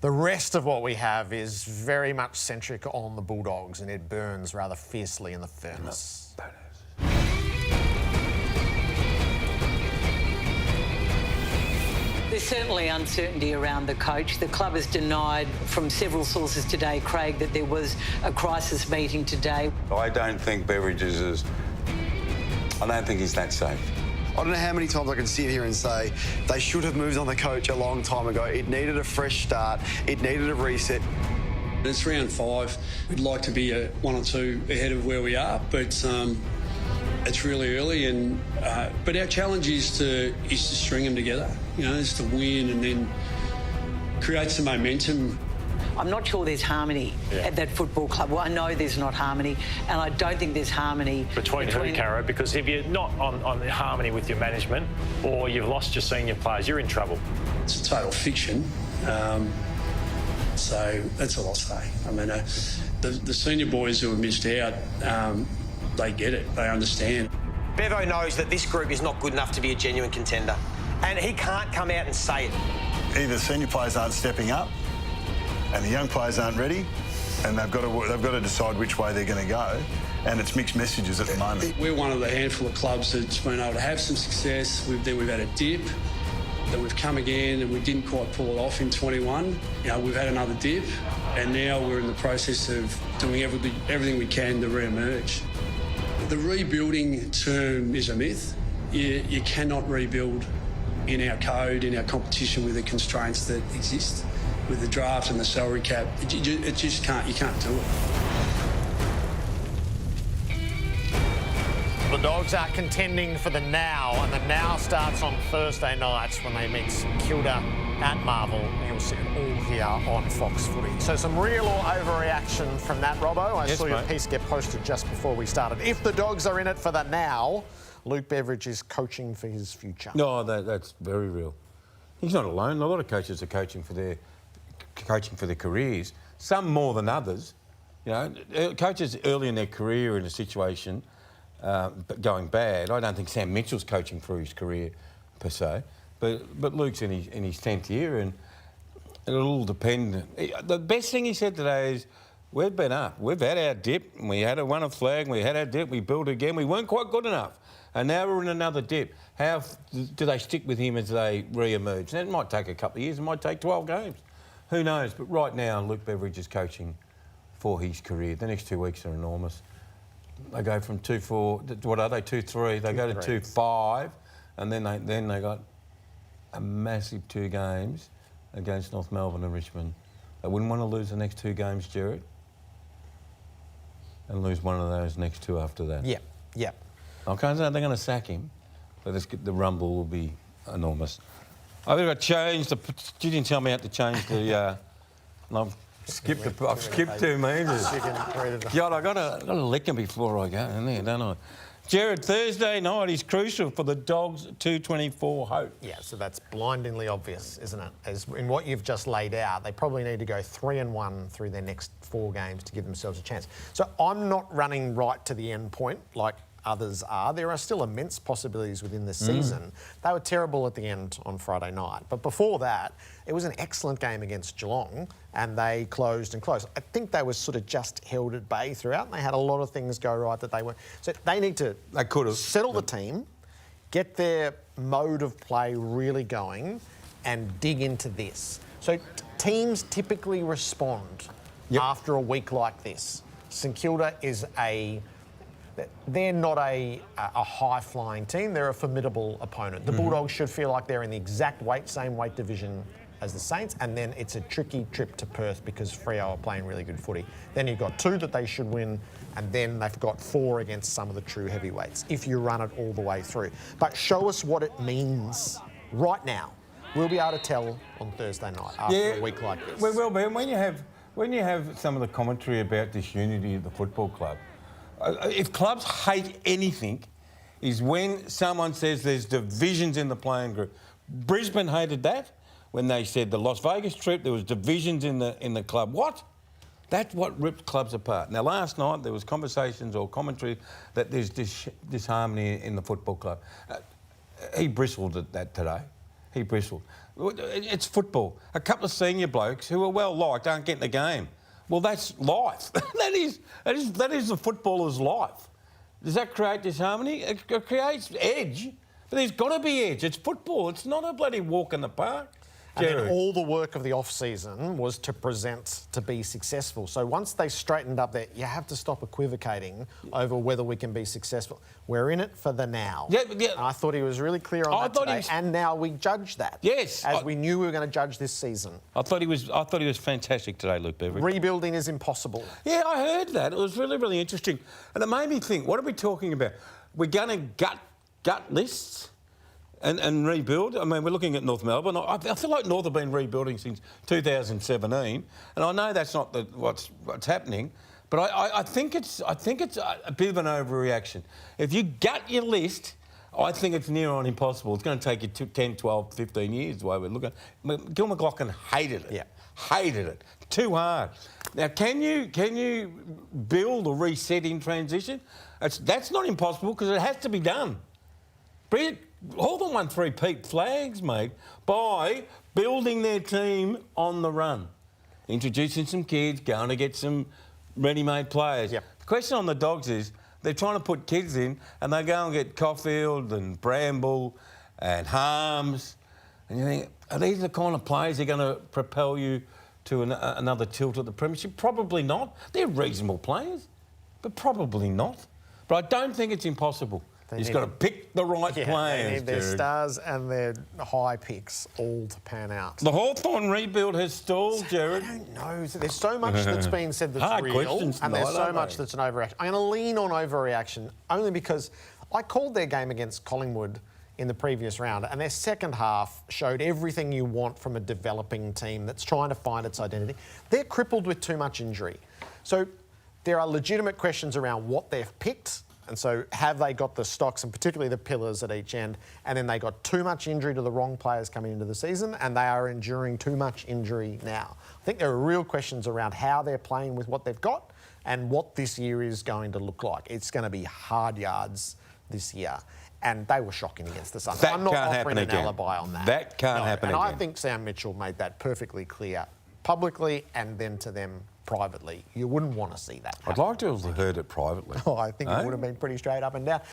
The rest of what we have is very much centric on the Bulldogs, and it burns rather fiercely in the furnace. There's certainly uncertainty around the coach. The club has denied from several sources today, Craig, that there was a crisis meeting today. I don't think Beveridge is I don't think he's that safe. I don't know how many times I can sit here and say they should have moved on the coach a long time ago. It needed a fresh start. It needed a reset. It's round 5. We'd like to be 1 or 2 ahead of where we are, but it's really early. And but our challenge is to string them together. You know, is to win and then create some momentum. I'm not sure there's harmony at that football club. Well, I know there's not harmony, and I don't think there's harmony between who, Caro? Because if you're not on harmony with your management, or you've lost your senior players, you're in trouble. It's a total fiction. So that's all I'll say. I mean, the senior boys who have missed out, they get it. They understand. Bevo knows that this group is not good enough to be a genuine contender, and he can't come out and say it. Either senior players aren't stepping up, and the young players aren't ready, and they've got to decide which way they're going to go, and it's mixed messages at the moment. We're one of the handful of clubs that's been able to have some success. Then we've had a dip, then we've come again, and we didn't quite pull it off in 21. You know, we've had another dip, and now we're in the process of doing everything we can to re-emerge. The rebuilding term is a myth. You cannot rebuild in our code, in our competition with the constraints that exist. With the draft and the salary cap, it just can't. You can't do it. The Dogs are contending for the now, and the now starts on Thursday night when they meet St Kilda at Marvel. You'll see it all here on Fox Footy. So some real or overreaction from that, Robbo. I saw your piece get posted just before we started. If the Dogs are in it for the now, Luke Beveridge is coaching for his future. No, that's very real. He's not alone. A lot of coaches are coaching for their careers, some more than others. You know, coaches early in their career in a situation going bad. I don't think Sam Mitchell's coaching for his career per se, but Luke's in his 10th year, and it'll all depend. The best thing he said today is, we've been up, we've had our dip, and we won a flag, and we had our dip, we built again, we weren't quite good enough, and now we're in another dip. How do they stick with him as they re-emerge? And it might take a couple of years, it might take 12 games. Who knows? But right now, Luke Beveridge is coaching for his career. The next 2 weeks are enormous. They go from 2-4, what are they, 2-3? They go to 2-5, and then they got a massive 2 games against North Melbourne and Richmond. They wouldn't want to lose the next 2 games, Jared, and lose one of those next 2 after that. Yep, yep. I can't say they're going to sack him, but the rumble will be enormous. I've got to change you didn't tell me how to change the. I've skipped 2 metres. God, I got to lick him before I go in there, don't I? Jared, Thursday night is crucial for the Dogs' 224 hope. Yeah, so that's blindingly obvious, isn't it? As in what you've just laid out, they probably need to go 3-1 through their next 4 games to give themselves a chance. So I'm not running right to the end point like others are. There are still immense possibilities within the season. They were terrible at the end on Friday night. But before that, it was an excellent game against Geelong, and they closed and closed. I think they were sort of just held at bay throughout, and they had a lot of things go right that they weren't. So they need to settle the team, get their mode of play really going, and dig into this. So teams typically respond after a week like this. St Kilda is they're not a high-flying team. They're a formidable opponent. The Bulldogs should feel like they're in the exact same weight division as the Saints, and then it's a tricky trip to Perth because Freo are playing really good footy. Then you've got 2 that they should win, and then they've got 4 against some of the true heavyweights, if you run it all the way through. But show us what it means right now. We'll be able to tell on Thursday night after a week like this. We will be. And when you have some of the commentary about this unity of the football club, if clubs hate anything, is when someone says there's divisions in the playing group. Brisbane hated that when they said the Las Vegas trip, there was divisions in the club. What? That's what ripped clubs apart. Now, last night there was conversations or commentary that there's disharmony in the football club. He bristled at that today. He bristled. It's football. A couple of senior blokes who are well liked aren't getting the game. Well, that's life. that is the footballer's life. Does that create disharmony? It creates edge, but there's got to be edge. It's football. It's not a bloody walk in the park. And then all the work of the off-season was to present to be successful. So once they straightened up that, you have to stop equivocating over whether we can be successful. We're in it for the now. Yeah. And I thought he was really clear on that today, and now we judge that. Yes. As we knew we were going to judge this season. I thought he was fantastic today, Luke Beveridge. Rebuilding is impossible. Yeah, I heard that. It was really, really interesting. And it made me think, what are we talking about? We're going to gut lists? And rebuild. I mean, we're looking at North Melbourne. I feel like North have been rebuilding since 2017, and I know that's not what's happening, but I think it's a bit of an overreaction. If you gut your list, I think it's near on impossible. It's going to take you 10, 12, 15 years the way we're looking. Gil McLachlan hated it. Yeah. Hated it. Too hard. Now, can you build or reset in transition? That's not impossible because it has to be done. Hawthorn won 3 Pete flags, mate, by building their team on the run. Introducing some kids, going to get some ready-made players. Yep. The question on the Dogs is they're trying to put kids in and they go and get Caulfield and Bramble and Harms. And you think, are these the kind of players that are going to propel you to another tilt at the Premiership? Probably not. They're reasonable players, but probably not. But I don't think it's impossible. He's got to pick the right players. They need their stars and their high picks all to pan out. The Hawthorn rebuild has stalled, Jared. I don't know. There's so much that's been said that's Hard real, questions and there's tonight, so much that's an overreaction. I'm going to lean on overreaction only because I called their game against Collingwood in the previous round, and their second half showed everything you want from a developing team that's trying to find its identity. They're crippled with too much injury. So there are legitimate questions around what they've picked. And so have they got the stocks, and particularly the pillars at each end, and then they got too much injury to the wrong players coming into the season, and they are enduring too much injury now. I think there are real questions around how they're playing with what they've got and what this year is going to look like. It's going to be hard yards this year. And they were shocking against the Suns. I'm not offering an alibi on that. That can't happen again. And I think Sam Mitchell made that perfectly clear publicly and then to them privately. You wouldn't want to see that happen. I'd like to have heard it privately. Oh, I think it would have been pretty straight up and down.